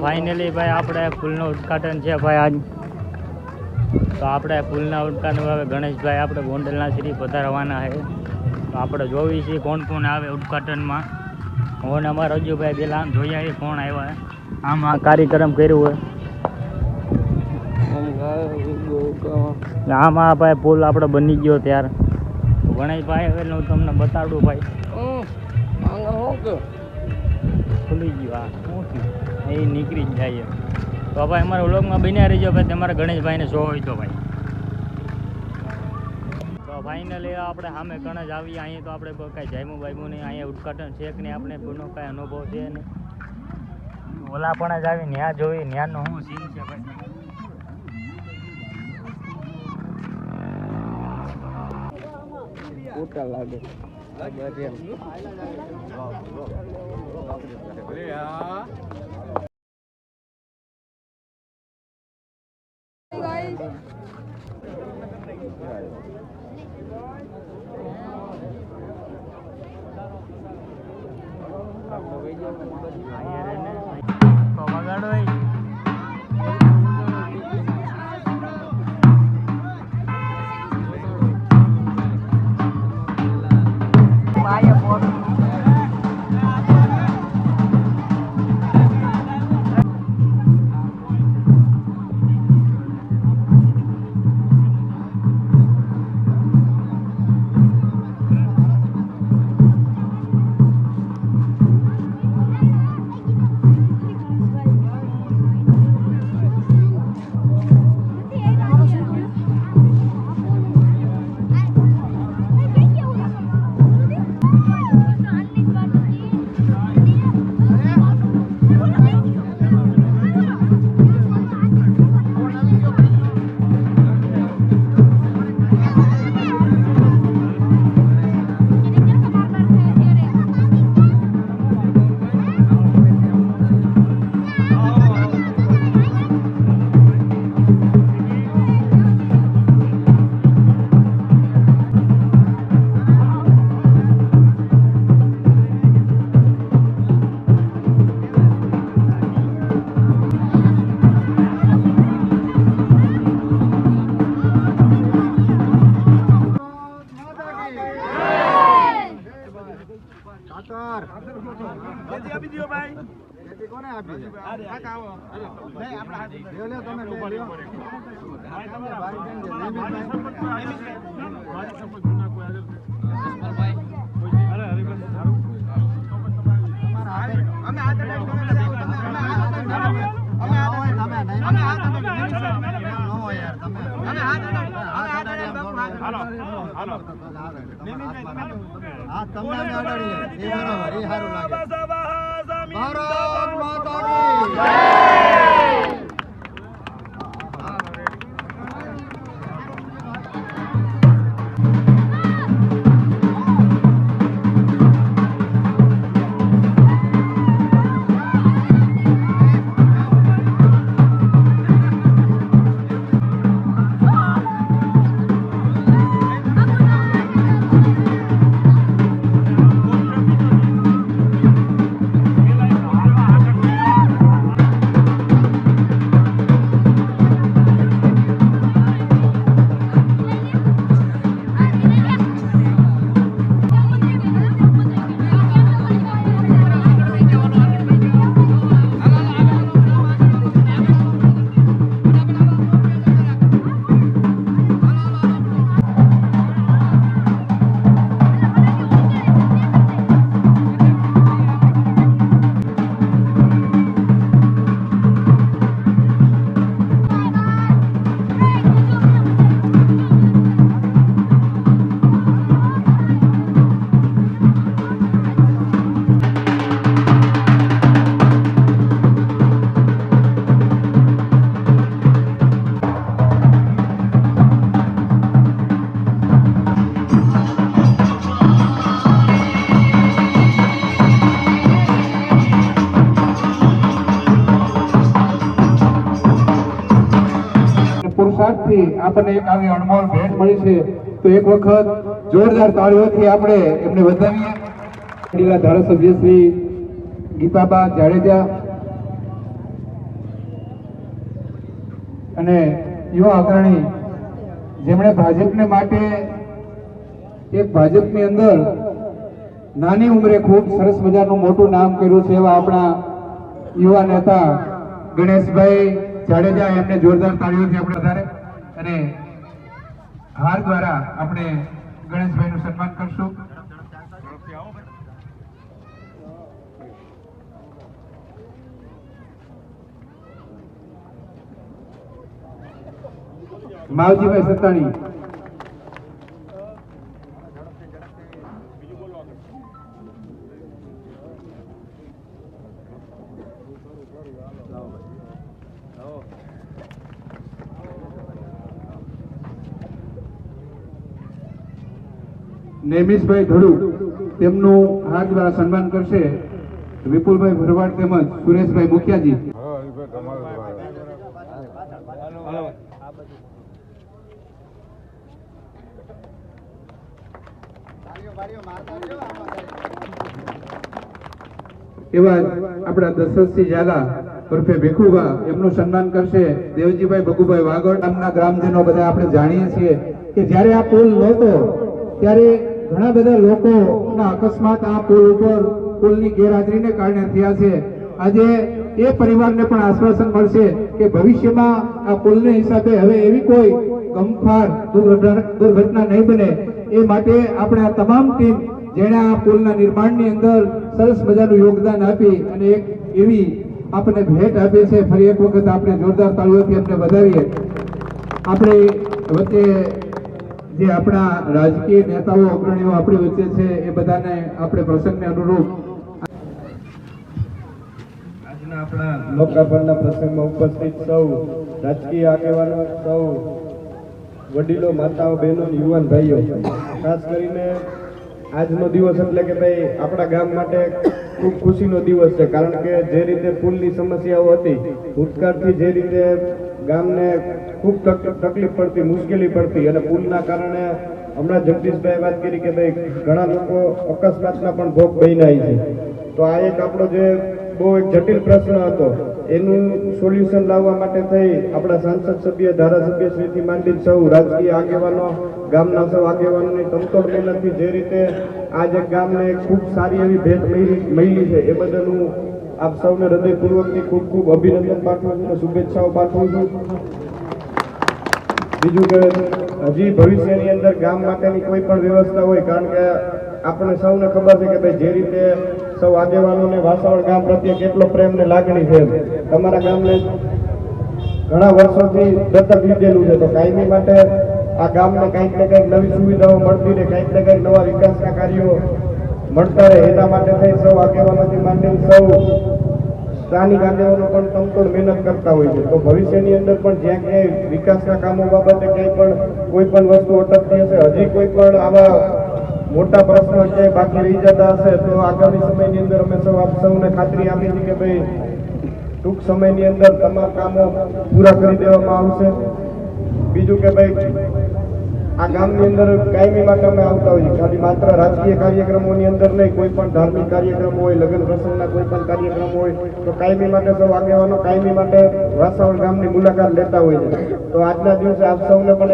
Finally ભાઈ આપણે પુલનું ઉદ્ઘાટન છે ભાઈ આજ. તો આપણે પુલના ઉદ્ઘાટન હવે ગણેશભાઈ આપણે ગોંડલના શ્રી પધારવાના છે. તો આપણે જોવી છીએ કોણ કોણ આવે ઉદ્ઘાટનમાં. હું અમારા રજુભાઈ પેલા આમ જોઈ આવી કોણ આવ્યા આમાં કાર્યક્રમ કર્યું હોય. આમાં ભાઈ પુલ આપણે બની ગયો ત્યારે ગણેશભાઈ હવે હું તમને બતાડું ભાઈ. ખુલી ગયું આ શું થયું એ નીકળી જ જાય. તો ભાઈ અમારા વ્લોગમાં બન્યા રહીજો ભાઈ. તમારા ગણેશભાઈને શો હોય તો ભાઈ. તો ફાઇનલી આપણે સામે ગણેશ આવીએ અહીંયા. તો આપણે કાંઈ જાયમું બાયમું નહીં અહીંયા ઉદ્ઘાટન છે કે નહીં આપણે કોઈનો કાંઈ અનુભવ છે ને ઓલા પણ જ આવી ન્યા જોઈ ન્યાનો શું સીન છે ભાઈ. ઉટા લાગે પુરુષાર્થથી આપણને એક આવી અણમોલ ભેટ મળી છે. તો એક વખત જોરદાર તાળીઓથી આપણે એમને વધાવીએ. ધારાસભ્ય શ્રી ગીતાબા જાડેજા અને યુવા અગ્રણી જેમણે ભાજપને માટે એક ભાજપની અંદર નાની ઉંમરે ખૂબ સરસ મજાનું મોટું નામ કર્યું છે એવા આપણા યુવા નેતા ગણેશભાઈ જાડેજા, એમને જોરદાર તાળીઓથી આપણે વધારે અને હાર દ્વારા આપણે ગણેશભાઈનું સન્માન કરશું. માવજીભાઈ સત્તાણી, નેમિશભાઈ ધડુ, તેમનું હાથ દ્વારા સન્માન કરશે વિપુલભાઈ ભરવાડ તેમજ સુરેશભાઈ મુખિયાજી. એવા આપણા દશરથસિંહ ઝાલા ઉર્ફે ભીખુભા, એમનું સન્માન કરશે દેવજીભાઈ ભગુભાઈ વાગડ. ગામના ગ્રામજનો બધા આપણે જાણીએ છીએ કે જ્યારે આ પુલ નહોતો ત્યારે ઘણા બધા લોકોના અકસ્માત આ પુલ ઉપર પુલની ગેરહાજરીને કારણે થયા છે. આજે એ પરિવારને પણ આશ્વાસન મળશે કે ભવિષ્યમાં આ પુલને હિસાબે હવે એવી કોઈ ગમખાર દુર્ઘટના નહીં બને. એ માટે આપણે આ તમામ ટીમ જેણે આ પુલના નિર્માણની અંદર સરસ મજાનું યોગદાન આપી અને એક એવી આપણને ભેટ આપી છે, ફરી એક વખત આપણે જોરદાર તાળીઓથી એમને વધાવીએ. આપણે વચ્ચે જે આપણા રાજકીય નેતાઓ અગ્રણીઓ આપણી વચ્ચે છે એ બધાને આપણે પ્રસંગને અનુરૂપ આજના આપણા લોકાર્પણના પ્રસંગમાં ઉપસ્થિત સૌ રાજકીય આગેવાનો, સૌ વડીલો, માતાઓ, બહેનો, યુવાન ભાઈઓ, ખાસ કરીને આજનો દિવસ એટલે કે ભાઈ આપણા ગામ માટે ખૂબ ખુશીનો દિવસ છે. કારણ કે જે રીતે પુલની સમસ્યાઓ હતી, ભૂતકાળથી જે રીતે ગામને ખૂબ તકલીફ પડતી, મુશ્કેલી પડતી અને પુલના કારણે હમણાં જગદીશભાઈ વાત કરી કે ભાઈ ઘણા લોકો અકસ્માતના પણ ભોગ બન્યા છે. તો આ એક આપણો જે બહુ એક જટિલ પ્રશ્ન હતો એનું સોલ્યુશન લાવવા માટે થઈ આપણા સાંસદ સભ્ય, ધારાસભ્ય શ્રીથી માંડી સૌ રાજકીય આગેવાનો, ગામના સૌ આગેવાનોની તમતોડ મહેનતથી જે રીતે આજ એક ગામને ખૂબ સારી એવી ભેટ મળી છે એ બદલ હું આપ સૌને હૃદયપૂર્વકથી ખૂબ ખૂબ અભિનંદન પાઠવું છું અને શુભેચ્છાઓ પાઠવું છું. બીજું કે હજી ભવિષ્યની અંદર ગામ માટેની કોઈ પણ વ્યવસ્થા હોય, કારણ કે આપણે સૌને ખબર છે કે ભાઈ જે રીતે સૌ આગેવાનોને વાસાવડ ગામ પ્રત્યે કેટલો પ્રેમ ને લાગણી છે. તમારા ગામને ઘણા વર્ષોથી દત્તક લીધેલું છે, તો કાયમી માટે આ ગામને કંઈક ને કંઈક નવી સુવિધાઓ મળતી રહે, કંઈક ને કંઈક નવા વિકાસના કાર્યો મળતા રહે, એના માટે થઈ સૌ આગેવાનોથી માંડીને સૌ સ્થાનિક આગેવાનો પણ તમતોડ મહેનત કરતા હોય છે. તો ભવિષ્યની અંદર પણ જ્યાં ક્યાંય વિકાસના કામો બાબતે ક્યાંય પણ કોઈ પણ વસ્તુ અટકતી હશે, હજી કોઈ પણ આવા મોટા પ્રશ્નો ક્યાંય બાકી રહી જતા હશે, તો આગામી સમયની અંદર અમે સૌ આપ સૌને ખાતરી આપી છે કે ભાઈ ટૂંક સમયની અંદર તમામ કામો પૂરા કરી દેવામાં આવશે. બીજું કે ભાઈ આ ગામની અંદર કાયમી માટે અમે આવતા હોઈએ, ખાલી માત્ર રાજકીય કાર્યક્રમોની અંદર નહીં, કોઈ પણ ધાર્મિક કાર્યક્રમ હોય, લગ્ન પ્રસંગના કોઈ પણ કાર્યક્રમ હોય તો કાયમી માટે સૌ આગેવાનો કાયમી માટે વાસાવડ ગામની મુલાકાત લેતા હોય છે. તો આજના દિવસે આપ સૌને પણ